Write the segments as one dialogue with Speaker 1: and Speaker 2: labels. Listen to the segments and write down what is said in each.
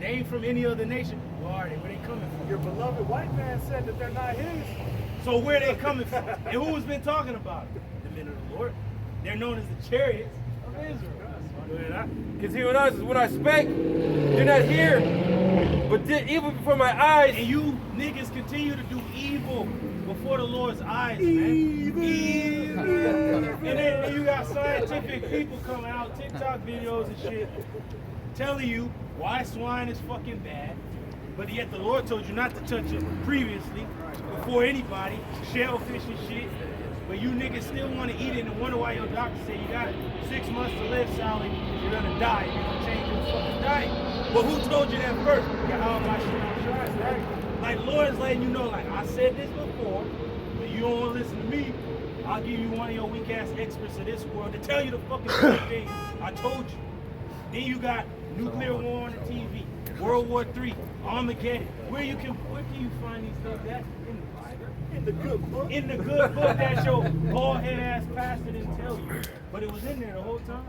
Speaker 1: They ain't from any other nation. Where are they? Where they coming from?
Speaker 2: Your beloved white man said that they're not his.
Speaker 1: So where they coming from? And who's been talking about it? The men of the Lord. They're known as the chariots of Israel.
Speaker 3: Because he when I spake, you're not here, but did evil before my eyes.
Speaker 1: And you niggas continue to do evil before the Lord's eyes, man. Evil. And then you got scientific people coming out, TikTok videos and shit, telling you why swine is fucking bad, but yet the Lord told you not to touch it previously, before anybody, shellfish and shit. But you niggas still want to eat it and wonder why your doctor said you got 6 months to live, Sally. You're gonna die if you don't change your fucking diet. But who told you that first? Right? Like the Lord is letting you know, like I said this before, but you don't want to listen to me. I'll give you one of your weak ass experts of this world to tell you the fucking same thing I told you. Then you got nuclear war on the TV, World War III, Armageddon. Where can you find these things at? In the good book. In the good book that your bald head ass pastor didn't tell you. But it was in there the whole time.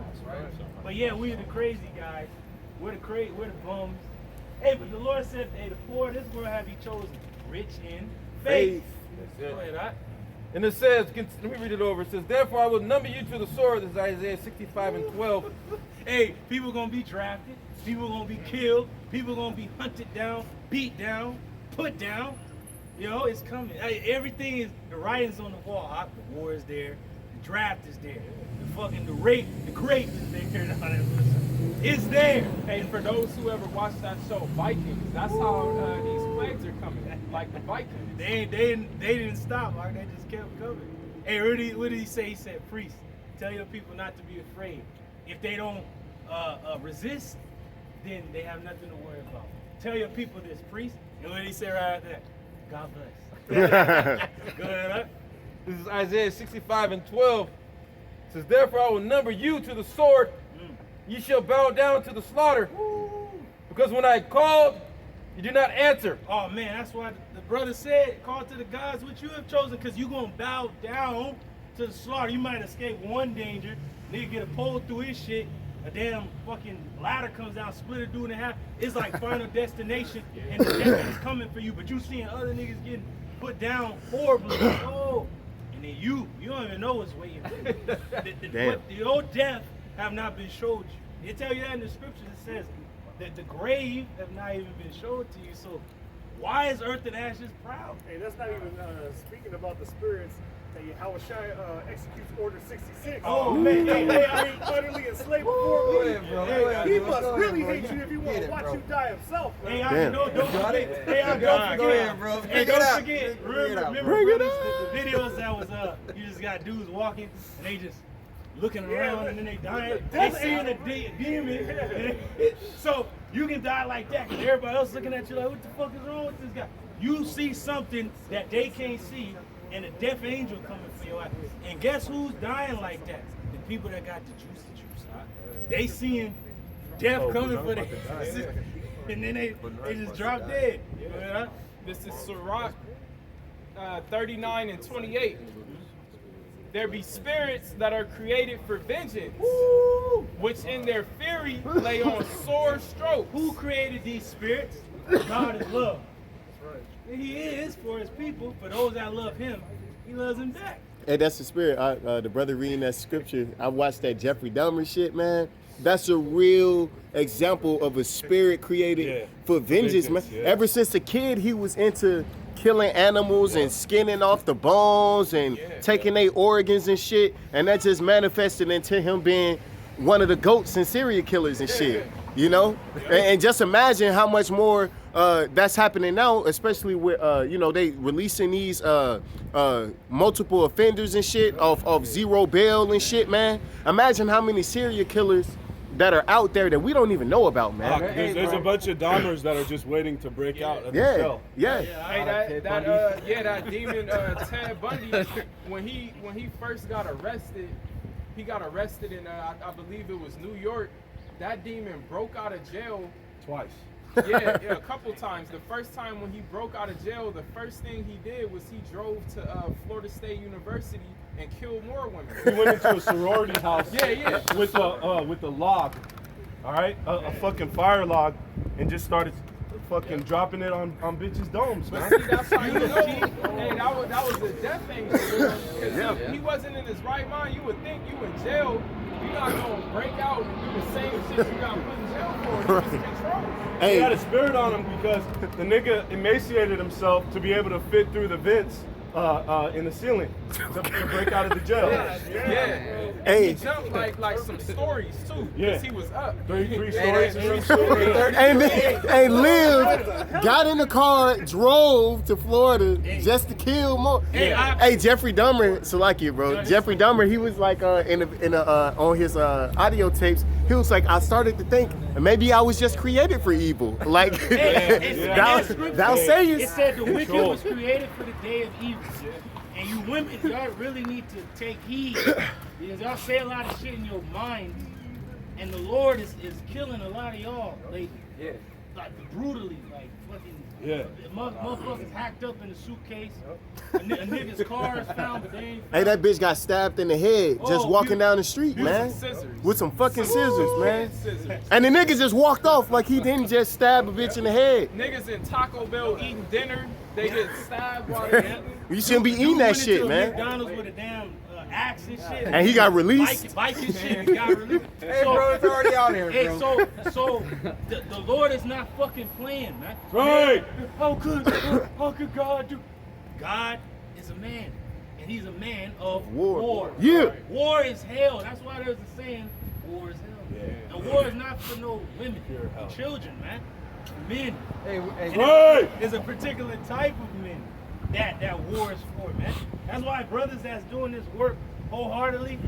Speaker 1: But yeah, we're the crazy guys. We're the bums. Hey, but the Lord said, hey, the poor of this world have you chosen, rich in faith. Go ahead, right?
Speaker 3: And it says, let me read it over. It says, therefore I will number you to the sword. This is Isaiah 65:12.
Speaker 1: Hey, people gonna be drafted. People gonna be killed. People gonna be hunted down, beat down, put down. You know, it's coming. Everything is, the writing's on the wall. The war is there. The draft is there. The grape is there. It's there.
Speaker 4: Hey, for those who ever watched that show, Vikings, that's how these plagues are coming. Like the Vikings.
Speaker 1: They didn't stop, Mark. They just kept coming. Hey, what did he say? He said, priest, tell your people not to be afraid. If they don't resist, then they have nothing to worry about. Tell your people this, priest. And what did he say right after that? God bless. Go ahead, huh?
Speaker 3: This is Isaiah 65:12. It says, therefore I will number you to the sword. You shall bow down to the slaughter. Because when I called, you did not answer.
Speaker 1: Oh man, that's why the brother said, call to the gods which you have chosen, because you're going to bow down to the slaughter. You might escape one danger. Nigga get a pole through his shit. A damn fucking ladder comes down, split a dude in half. It's like Final Destination, and the death is coming for you. But you seeing other niggas getting put down horribly. Oh, and then you don't even know what's waiting for you. The old death have not been showed you. It tell you that in the scriptures. It says that the grave have not even been showed to you. So why is earth and ashes proud?
Speaker 2: Hey, that's not even speaking about the spirits. How Shai executes Order 66.
Speaker 1: Oh man,
Speaker 2: I ain't utterly enslaved before me. He must really hate you if he want to watch you die himself. Man.
Speaker 1: Hey, don't forget. Hey, don't forget. Remember the videos that was you just got dudes walking and they just looking around and then they dying. They seeing a demon. So you can die like that because everybody else looking at you like, what the fuck is wrong with this guy? You see something that they can't see. And a death angel coming for your ass. And guess who's dying like that? The people that got the juicy juice. Huh? They seeing death coming for them. And then they just drop dead. Yeah.
Speaker 4: This is Sirach 39:28. There be spirits that are created for vengeance, which in their fury lay on sore strokes.
Speaker 1: Who created these spirits? God is love. He is for his people. For those that love him, he loves them back.
Speaker 5: Hey, that's the spirit. The brother reading that scripture, I watched that Jeffrey Dahmer shit, man. That's a real example of a spirit created for vengeance, man. Yeah. Ever since a kid, he was into killing animals and skinning off the bones and taking their organs and shit. And that just manifested into him being one of the goats and serial killers and shit. You know? And just imagine how much more that's happening now, especially with they releasing these multiple offenders and shit off zero bail and shit, man. Imagine how many serial killers that are out there that we don't even know about, man.
Speaker 6: There's a bunch of Dahmers that are just waiting to break out of the cell.
Speaker 4: Hey, that demon Ted Bundy, when he first got arrested, he got arrested in I believe it was New York. That demon broke out of jail
Speaker 6: twice.
Speaker 4: Yeah, a couple times. The first time when he broke out of jail, the first thing he did was he drove to Florida State University and killed more women.
Speaker 6: He went into a sorority house.
Speaker 4: Yeah.
Speaker 6: With the log. all right, a fucking fire log, and just started fucking dropping it on bitches' domes, man.
Speaker 4: See, that's how you know. Hey, that was a death angel. Because he wasn't in his right mind. You would think you in jail. You're not gonna break out and do the same shit you got put in jail for. He was controlled.
Speaker 6: He had a spirit on him because the nigga emaciated himself to be able to fit through the vents in the ceiling to break out of the jail.
Speaker 4: Yeah.
Speaker 5: Hey.
Speaker 4: He jumped like some stories too.
Speaker 6: Yeah.
Speaker 4: Because he was up.
Speaker 6: Three stories and some shit.
Speaker 5: Hey, Liv got in the car, drove to Florida just to kill more. Hey, Jeffrey Dahmer, Salakia, bro. Jeffrey Dahmer, he was like on his audio tapes. He was like, I started to think maybe I was just created for evil. Like, thou sayest.
Speaker 1: It said the wicked was created for the day of evil. And you women, y'all really need to take heed. Because y'all say a lot of shit in your mind. And the Lord is killing a lot of y'all lately. Yeah. Like brutally, like fucking.
Speaker 6: Yeah.
Speaker 1: Motherfuckers hacked up in a suitcase. A nigga's car is found, but they ain't found.
Speaker 5: Hey, that bitch got stabbed in the head just walking down the street, man. With some fucking scissors, man. And the nigga just walked off like he didn't just stab a bitch in the head.
Speaker 4: Niggas in Taco Bell eating dinner, they get stabbed while they're eating.
Speaker 5: You shouldn't be eating that shit, man.
Speaker 1: McDonald's with a damn axe and shit.
Speaker 5: And he got released.
Speaker 1: Biking shit, he got released.
Speaker 3: Hey, bro, it's already out here,
Speaker 1: Hey,
Speaker 3: bro.
Speaker 1: so the Lord is not fucking playing, man.
Speaker 6: Right.
Speaker 1: How could God do? God is a man, and he's a man of war.
Speaker 5: Yeah.
Speaker 1: War is hell. That's why there's a saying, war is hell. Yeah. And war is not for no women, children, man. Men.
Speaker 6: Right.
Speaker 1: There's a particular type of men that war is for, man. That's why brothers that's doing this work wholeheartedly,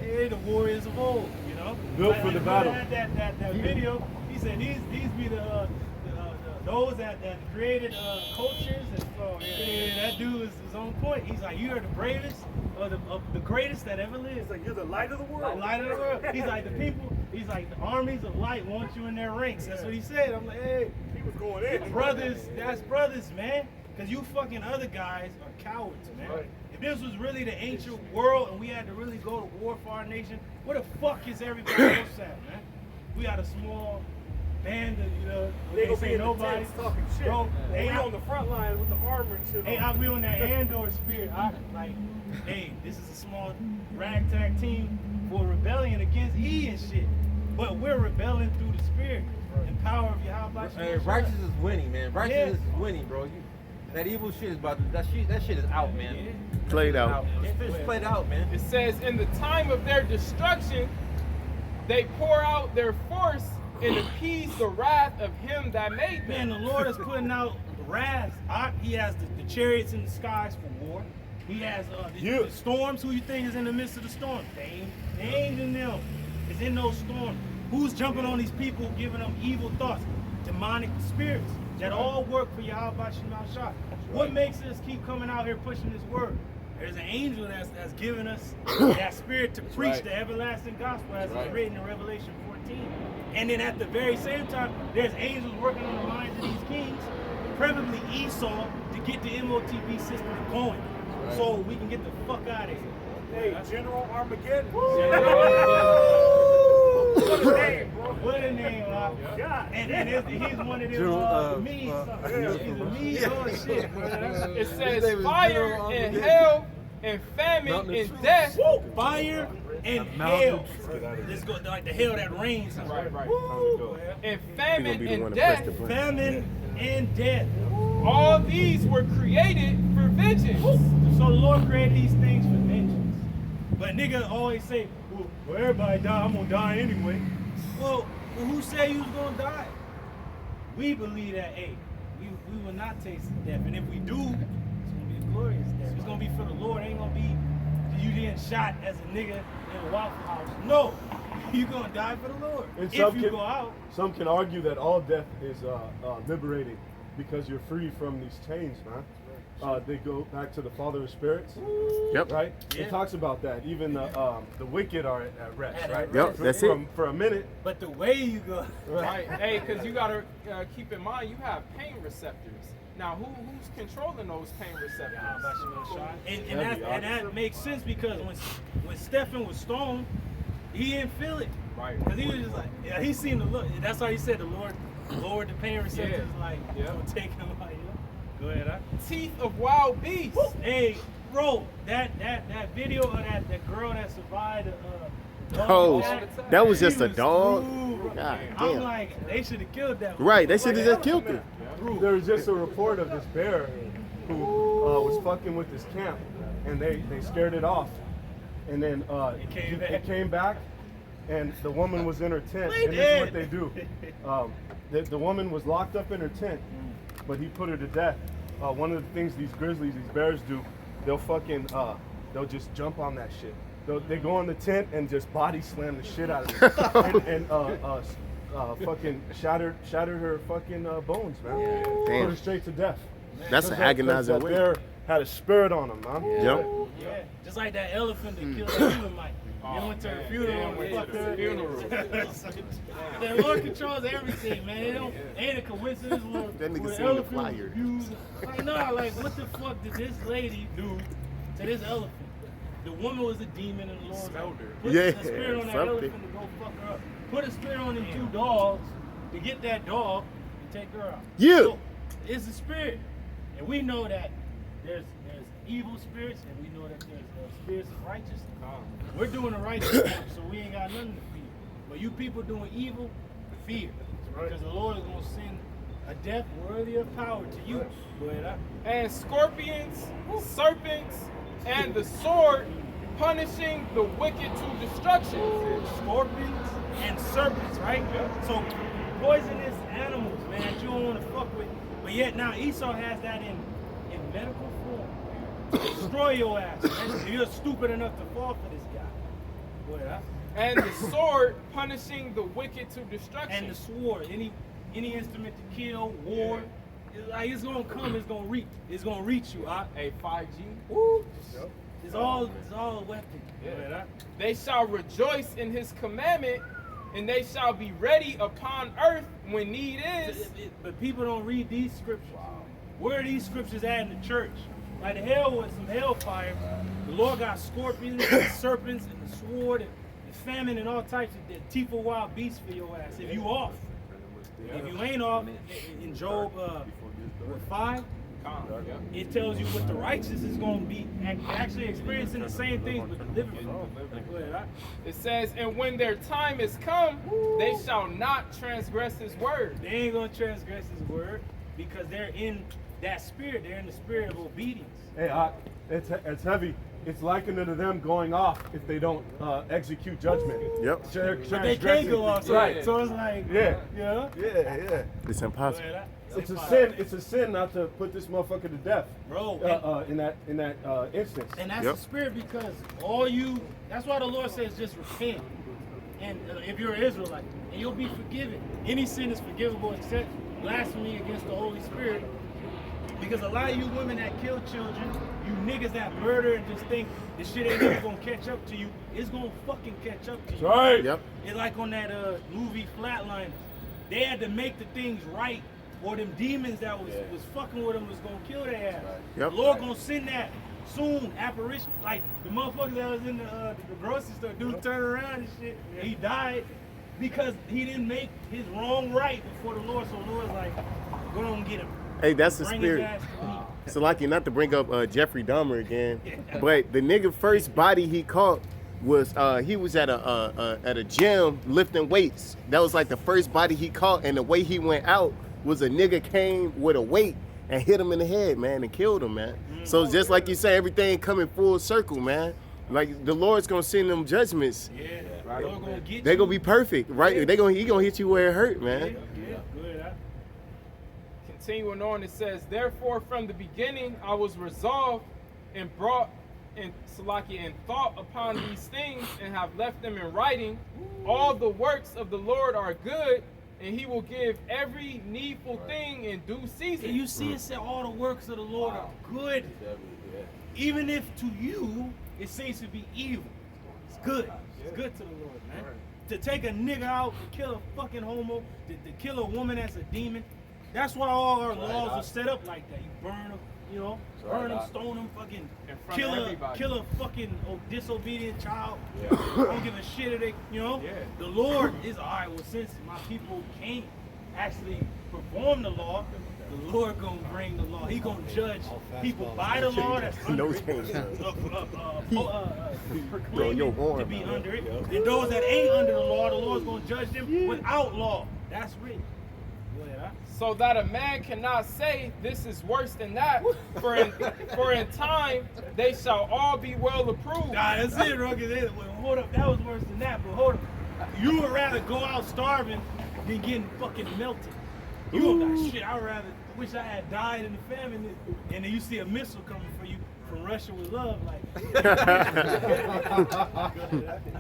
Speaker 1: they're the warriors of old, you know.
Speaker 6: Built for the battle.
Speaker 1: Had that video. He said these be those that created cultures, and so that dude is on point. He's like, you are the bravest or the greatest that ever lived.
Speaker 2: He's like, you're the light of the world.
Speaker 1: The light of the world. He's like the people. He's like the armies of light want you in their ranks. That's what he said. I'm like, hey,
Speaker 2: He was going in.
Speaker 1: brothers, that's brothers, man. Cause you fucking other guys are cowards, man.
Speaker 2: Right.
Speaker 1: If this was really the ancient world and we had to really go to war for our nation, where the fuck is everybody else at, man? We got a small band of, you know,
Speaker 2: They
Speaker 1: ain't
Speaker 2: gonna
Speaker 1: say
Speaker 2: be in the
Speaker 1: nobody.
Speaker 2: tents talking shit.
Speaker 1: Bro,
Speaker 2: We
Speaker 1: hey,
Speaker 2: on the front line with the armor and shit.
Speaker 1: Hey, we on that Andor spirit. Like, hey, this is a small ragtag team for rebellion against E and shit. But we're rebelling through the spirit and power of Yahweh.
Speaker 3: Hey, righteousness is winning, man. Righteousness is winning, bro. That evil shit is about to, that shit is out, man.
Speaker 5: Played out.
Speaker 3: It's played out, man.
Speaker 4: It says, in the time of their destruction, they pour out their force and appease the wrath of him that made
Speaker 1: Man,
Speaker 4: them.
Speaker 1: the Lord is putting out wrath. He has the chariots in the skies for war. He has the storms. Who you think is in the midst of the storm? They ain't in them. It's in those storms. Who's jumping on these people, giving them evil thoughts? Demonic spirits that all work for Yahweh Shema Shah. What makes us keep coming out here pushing this word? There's an angel that's giving us that spirit to preach the everlasting gospel as it's written in Revelation 14. And then at the very same time, there's angels working on the minds of these kings, preferably Esau, to get the MOTB system going. So we can get the fuck out of here.
Speaker 2: Hey, General Armageddon.
Speaker 1: What a name, bro. What a name, God. And he's one of them me. He's a me shit, bro.
Speaker 4: It says fire and hell and famine and death.
Speaker 1: Fire and hell. Let's go like the hell that rains.
Speaker 4: Right. And
Speaker 5: He
Speaker 4: famine
Speaker 5: gonna be the one
Speaker 4: and
Speaker 5: to press
Speaker 4: death.
Speaker 5: the button.
Speaker 1: Famine and death.
Speaker 4: All these were created for vengeance.
Speaker 1: So the Lord created these things for vengeance. But nigga always say, well, everybody die, I'm gonna die anyway. Well, who said you was gonna die? We believe that, hey, we will not taste death. And if we do, it's gonna be a glorious death. It's gonna be for the Lord. It ain't gonna be you getting shot as a nigga in a Waffle House. No, you gonna die for the Lord.
Speaker 6: And
Speaker 1: if you go out.
Speaker 6: Some can argue that all death is liberating because you're free from these chains, man. They go back to the Father of Spirits.
Speaker 5: Yep.
Speaker 6: Right?
Speaker 1: Yeah.
Speaker 6: It talks about that. Even the wicked are at rest, right?
Speaker 5: Yep, that's it.
Speaker 6: For a minute.
Speaker 1: But the way you go.
Speaker 4: Right. Hey, because you gotta keep in mind you have pain receptors. Now, who's controlling those pain receptors?
Speaker 1: And that makes sense because when Stephen was stoned, he didn't feel it.
Speaker 4: Right.
Speaker 1: Cause he was just like, yeah, he seemed to look. That's why he said the Lord lowered the pain receptors.
Speaker 4: Yeah.
Speaker 1: Like,
Speaker 4: Yeah.
Speaker 1: don't take him. Like, go ahead. Huh?
Speaker 4: Teeth of wild beasts.
Speaker 1: Hey, bro, that video of that girl that survived.
Speaker 5: Oh, that was
Speaker 1: she
Speaker 5: just a dog.
Speaker 1: rude.
Speaker 5: God
Speaker 1: I'm
Speaker 5: damn.
Speaker 1: like, they should have killed that one.
Speaker 5: Right, they should have
Speaker 1: Like,
Speaker 5: just killed her.
Speaker 6: There was just a report of this bear who was fucking with this camp, and they scared it off, and then it came back, and the woman was in her tent. And this is what they do. The woman was locked up in her tent, but he put her to death. One of the things these grizzlies, these bears do, they'll just jump on that shit. They go in the tent and just body slam the shit out of it, and fucking shattered her fucking bones, man. Put her straight to death.
Speaker 5: That's an agonizing
Speaker 6: that
Speaker 5: way.
Speaker 6: bear had a spirit on him, man.
Speaker 5: Yep.
Speaker 1: Yeah, just like that elephant that killed that human Mike. They went to the funeral and fucked her. The Lord controls everything, man. It ain't a coincidence when
Speaker 5: That nigga
Speaker 1: when
Speaker 5: seen the
Speaker 1: elephant was
Speaker 5: flyer.
Speaker 1: abused. Like, nah, like, what the fuck did this lady do to this elephant? The woman was a demon and the Lord put
Speaker 5: Yeah,
Speaker 1: a spirit on that
Speaker 5: something.
Speaker 1: elephant to go fuck her up. Put a spirit on them 2 dogs to get that dog and take her out.
Speaker 5: Yeah.
Speaker 1: So, it's a spirit. And we know that there's evil spirits and we know that there's spirits of righteousness. We're doing the right thing, so we ain't got nothing to fear. But you people doing evil, fear. Because the Lord is going to send a death worthy of power to you. Go ahead.
Speaker 4: And scorpions, serpents, and the sword, punishing the wicked to destruction.
Speaker 1: Scorpions and serpents, right? So poisonous animals, man, that you don't want to fuck with. But yet now Esau has that in medical form. To destroy your ass. Man. You're stupid enough to fall for this guy. Go ahead.
Speaker 4: And the sword, punishing the wicked to destruction.
Speaker 1: And the sword, any instrument to kill, war, it's gonna come, it's gonna reach you.
Speaker 4: A 5G.
Speaker 1: Woo. It's all a weapon.
Speaker 4: Yeah. They shall rejoice in his commandment, and they shall be ready upon earth when need is.
Speaker 1: But people don't read these scriptures. Where are these scriptures at in the church? Like the hell was some hellfire. The Lord got scorpions and serpents and the sword and famine and all types of the teeth of wild beasts for your ass. If you off. If you ain't off, in Job 5, it tells you what the righteous is going to be actually experiencing the same things, but delivered from.
Speaker 4: It says, and when their time is come, they shall not transgress his word.
Speaker 1: They ain't going to transgress his word because they're in that spirit. They're in the spirit of obedience.
Speaker 6: Hey, it's heavy. It's likened to them going off if they don't execute judgment.
Speaker 5: Yep.
Speaker 1: But they can't go off,
Speaker 6: right?
Speaker 1: So it's like,
Speaker 6: Yeah.
Speaker 1: yeah.
Speaker 5: It's impossible.
Speaker 6: It's a sin. It's a sin not to put this motherfucker to death,
Speaker 1: bro.
Speaker 6: In that instance.
Speaker 1: And that's the spirit because that's why the Lord says just repent. And if you're an Israelite, and you'll be forgiven. Any sin is forgivable except blasphemy against the Holy Spirit. Because a lot of you women that kill children, you niggas that murder and just think this shit ain't ever gonna catch up to you, it's gonna fucking catch up to you.
Speaker 6: Right.
Speaker 5: Yep.
Speaker 1: It's like on that movie Flatliners. They had to make the things right, or them demons that was fucking with them was gonna kill their ass.
Speaker 5: Yep.
Speaker 1: The Lord gonna send that soon, apparition. Like the motherfucker that was in the grocery store, dude turned around and shit, and he died because he didn't make his wrong right before the Lord. So the Lord's like, go on and get him.
Speaker 5: Hey, that's the
Speaker 1: Bring his
Speaker 5: spirit.
Speaker 1: ass to me.
Speaker 5: So like you not to bring up Jeffrey Dahmer again, but the nigga first body he caught was he was at a gym lifting weights. That was like the first body he caught, and the way he went out was a nigga came with a weight and hit him in the head, man, and killed him, man. So just like you say, everything coming full circle, man. Like the Lord's gonna send them judgments.
Speaker 1: Yeah, right. Lord gonna get
Speaker 5: They
Speaker 1: you.
Speaker 5: gonna be perfect, right? He gonna hit you where it hurt, man.
Speaker 1: Yeah, good.
Speaker 4: Continuing on, it says, therefore from the beginning I was resolved and brought in Salakia and thought upon these things and have left them in writing. All the works of the Lord are good, and he will give every needful thing in due season.
Speaker 1: And you see it said all the works of the Lord are good. Even if to you it seems to be evil. It's good. It's good to the Lord, man. To take a nigga out, to kill a fucking homo, to kill a woman that's a demon, That's why all our laws are set up like that. You burn them, you know, burn them, stone them, fucking kill a fucking disobedient child.
Speaker 4: Yeah.
Speaker 1: Don't give a shit if they, you know.
Speaker 4: Yeah.
Speaker 1: The Lord is all right. Well, since my people can't actually perform the law, the Lord gonna bring the law. He gonna judge people by the law that's under it, proclaiming to be under it. And those that ain't under the Lord's gonna judge them without law. That's written.
Speaker 4: So that a man cannot say this is worse than that, for in time they shall all be well approved.
Speaker 1: Nah, that's it, Rugged. Well, hold up, that was worse than that, but hold up. You would rather go out starving than getting fucking melted. You don't got shit. I rather wish I had died in the famine, and then you see a missile coming for you from Russia with love, like.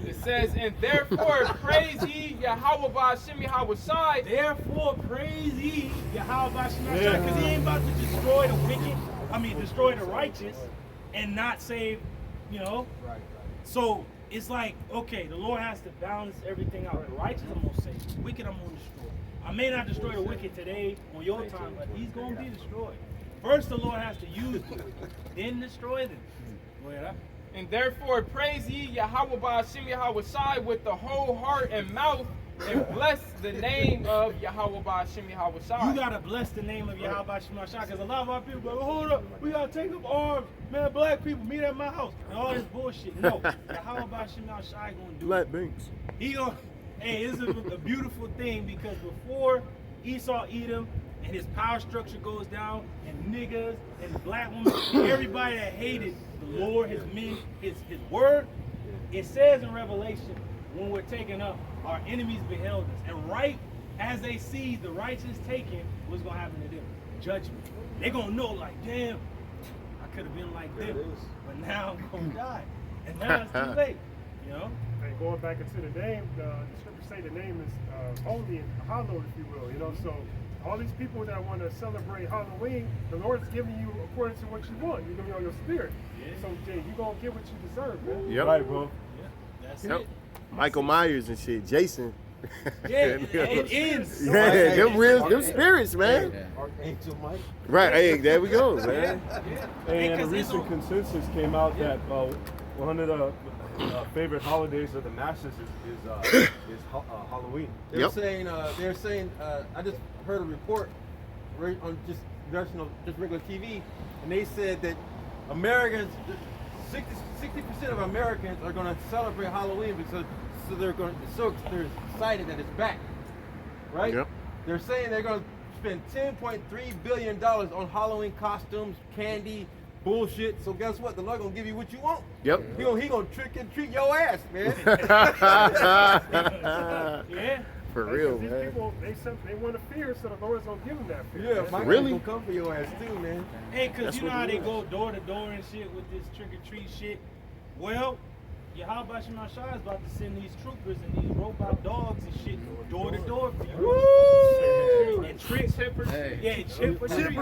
Speaker 4: It says, and therefore praise ye Yahweh Ba'Shem Yahushai.
Speaker 1: Therefore praise ye Yahweh Ba'Shem Yahushai, because he ain't about to destroy the wicked. I mean, destroy the righteous, and not save, you know.
Speaker 4: Right.
Speaker 1: So it's like, okay, the Lord has to balance everything out. The righteous I'm gonna save, the wicked I'm gonna destroy. I may not destroy the wicked today on your time, but he's gonna be destroyed. First, the Lord has to use them, then destroy them. Go ahead, huh?
Speaker 4: And therefore praise ye Yahweh Ba'Shem Yahushai with the whole heart and mouth, and bless the name of Yahweh Ba'Shem Yahushai.
Speaker 1: You gotta bless the name of Yahweh Ba'Shem Yahushai, because a lot of our people go, hold up, we gotta take up arms, man. Black people meet at my house, and all this bullshit. No, Yahweh Ba'Shem Yahushai gonna do
Speaker 5: Black
Speaker 1: it.
Speaker 5: Banks.
Speaker 1: He gonna, hey, this is a beautiful thing, because before Esau Edom and his power structure goes down, and niggas and black women, and everybody that hated the Lord, his men, his word, it says in Revelation, when we're taken up, our enemies beheld us. And right as they see the righteous taken, what's gonna happen to them? Judgment. They're gonna know, like, damn, I could have been like them, but now I'm gonna die. And now it's too late, you know?
Speaker 2: And going back into the name, the scriptures say the name is holy and hallowed, if you will. You know, so all these people that want to celebrate Halloween, the Lord's giving you according to what you want. You're giving on your spirit. Yeah. So Jay, you're gonna get what you deserve, man.
Speaker 5: Yep.
Speaker 6: Right, bro.
Speaker 1: That's
Speaker 5: Yep.
Speaker 1: it.
Speaker 5: Michael Myers and shit. Jason.
Speaker 1: Yeah, it ends.
Speaker 5: Yeah, them spirits, man.
Speaker 3: Archangel Mike.
Speaker 5: Right, hey, there we go, man.
Speaker 6: And a recent consensus came out that one of the favorite holidays of the masses is Halloween.
Speaker 3: They're saying I just heard a report on just regular TV, and they said that Americans, 60% of Americans are going to celebrate Halloween because they're excited that it's back, right?
Speaker 5: Yep.
Speaker 3: They're saying they're going to spend $10.3 billion on Halloween costumes, candy, bullshit. So guess what? The Lord gonna give you what you want.
Speaker 5: Yep.
Speaker 3: He gonna trick and treat your ass, man.
Speaker 1: Yeah.
Speaker 5: For real,
Speaker 2: These
Speaker 5: man.
Speaker 2: people, they want to fear, so the Lord's gonna give them that fear.
Speaker 3: Yeah, my
Speaker 5: Really?
Speaker 3: gonna come for your ass too, man.
Speaker 1: Hey, cause
Speaker 5: That's
Speaker 1: you know
Speaker 5: what
Speaker 1: how
Speaker 5: it
Speaker 1: they
Speaker 5: is.
Speaker 1: go door to door and shit with this trick or treat shit. Well, Yahweh Ba'Shem Yahushai is about to send these troopers and these robot dogs and shit door to door for you. And trick,
Speaker 4: Hey.
Speaker 1: chip for chip.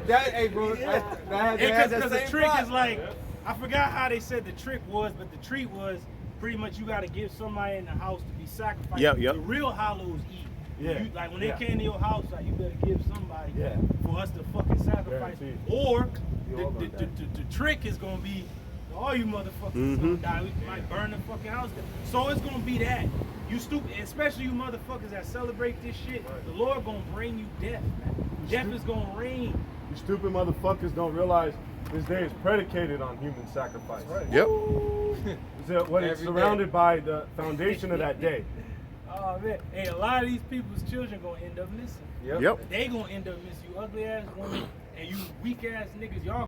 Speaker 3: Hey, bro.
Speaker 1: Because the trick is like, I forgot how they said the trick was, but the treat was pretty much you got to give somebody in the house to be sacrificed.
Speaker 5: Yep.
Speaker 1: The real hollows eat.
Speaker 6: Yeah.
Speaker 1: You, like when they
Speaker 6: Yeah.
Speaker 1: came to your house, like you better give somebody
Speaker 6: Yeah.
Speaker 1: for us to fucking sacrifice.
Speaker 6: Guaranteed.
Speaker 1: Or
Speaker 6: You all about that.
Speaker 1: the trick is gonna be all you motherfuckers gonna die. We might burn the fucking house down. So it's gonna be that. You stupid, especially you motherfuckers that celebrate this shit. The Lord gonna bring you death, man. Death is gonna reign.
Speaker 6: You stupid motherfuckers don't realize this day is predicated on human sacrifice.
Speaker 5: Yep.
Speaker 6: When it's
Speaker 3: Every
Speaker 6: surrounded by the foundation of that day.
Speaker 1: Oh man, hey, a lot of these people's children gonna end up missing.
Speaker 5: Yep.
Speaker 1: They gonna end up missing. You ugly ass woman and you weak ass niggas. Y'all